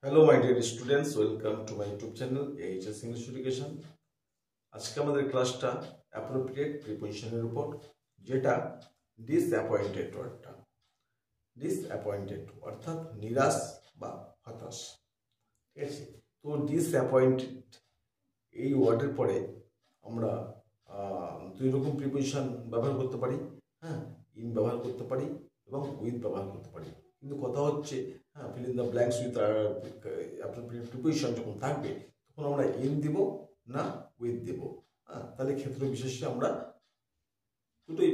Hello my dear students, welcome to my YouTube channel HS English education. আজকে আমাদের ক্লাসটা appropriate প্রিপোজিশনের উপর, যেটা ডিসঅ্যাপয়েন্টেড ওয়ার্ডটা। ডিসঅ্যাপয়েন্টেড অর্থাৎ নিরাশ বা হতাশ, ঠিক আছে। তো ডিসঅ্যাপয়েন্টেড এই ওয়ার্ডের পরে আমরা দুই রকম প্রিপোজিশন ব্যবহার করতে পারি। হ্যাঁ, ইন ব্যবহার করতে পারি এবং উইথ ব্যবহার করতে পারি। কিন্তু কথা হচ্ছে, fill in the blanks with appropriate preposition যখন থাকবে তখন আমরা ইন দিব না উইথ দেব। তাহলে ক্ষেত্র বিশেষে আমরা দুটোই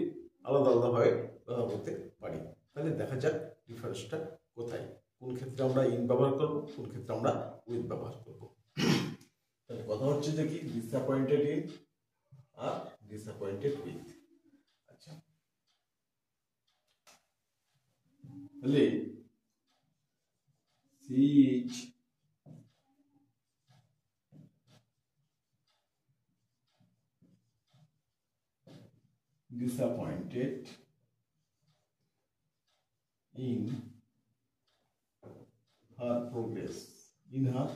আলাদা আলাদাভাবে ব্যবহার করতে পারি। তাহলে দেখা যাক ডিফারেন্সটা কোথায়, কোন ক্ষেত্রে আমরা ইন ব্যবহার করব, কোন ক্ষেত্রে আমরা উইথ ব্যবহার করব। তাহলে কথা হচ্ছে যে কি, disappointed in R disappointed with. আচ্ছা, তাহলে she is disappointed in her progress. In her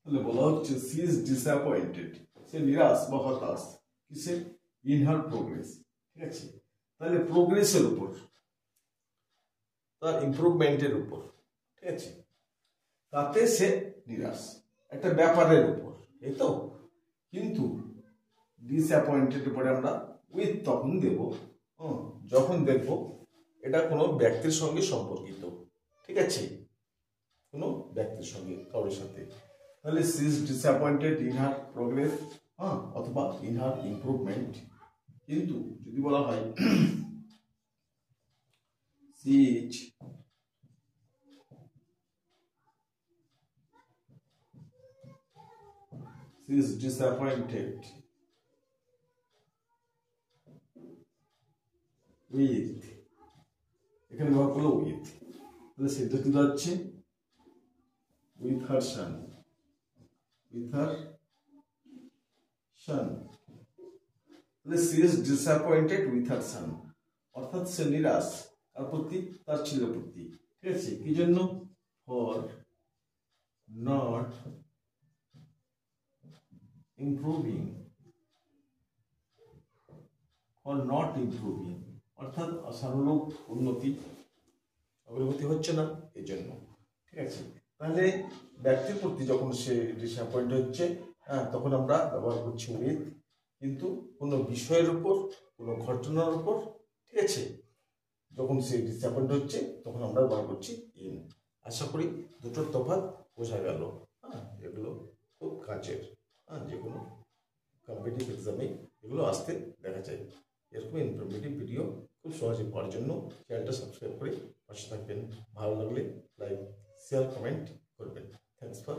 তাহলে বলা হচ্ছে she is disappointed, সে নিরাশ বা হতাশ কিসে, in her progress। ঠিক আছে, তাহলে প্রোগ্রেসের উপর, তার ইমপ্রুভমেন্টের উপর, ঠিক আছে, তাতে সে নিরাশ, একটা ব্যাপারের উপর, এই তো। কিন্তু ডিসঅ্যাপয়েন্টেড পরে আমরা উইথ তখন দেব যখন দেখব এটা কোনো ব্যক্তির সঙ্গে সম্পর্কিত, ঠিক আছে, কোনো ব্যক্তির সঙ্গে, কারোর সাথে। তাহলে she is disappointed in her progress, অথবা ইন হার ইমপ্রুভমেন্ট। কিন্তু যদি বলা হয় সি ইজ disappointed with, এখানে ব্যবহার করলো উইথ, তাহলে সেটা কি দাঁড়াচ্ছে with her son, with her son। তাহলে she is disappointed with her son, অর্থাৎ সে নিরাশ কার প্রতি, তার ছেলের প্রতি, ঠিক আছে। কি জন্য? for not improving, for not improving অর্থাৎ আশানুরূপ অগ্রগতি হচ্ছে না, এই জন্য, ঠিক আছে। তাহলে ব্যক্তির প্রতি যখন সে ডিসঅ্যাপয়েন্ট হচ্ছে, তখন আমরা ব্যবহার করছি উইথ। কিন্তু কোনো বিষয়ের উপর, কোনো ঘটনার উপর, ঠিক আছে, যখন সে ডিসঅ্যাপয়েন্ট হচ্ছে তখন আমরা ব্যবহার করছি ইন। আশা করি দুটোর তফাৎ বোঝা গেল। এগুলো খুব কাজের, যে কোনো কম্পিটিটিভ এক্সামে এগুলো আসতে দেখা যায়। এরকম ইনফরমেটিভ ভিডিও খুব সহজে পাওয়ার জন্য চ্যানেলটা সাবস্ক্রাইব করে পাশে থাকবেন। ভালো লাগলে লাইক, শেয়ার, কমেন্ট করবেন। Thanks for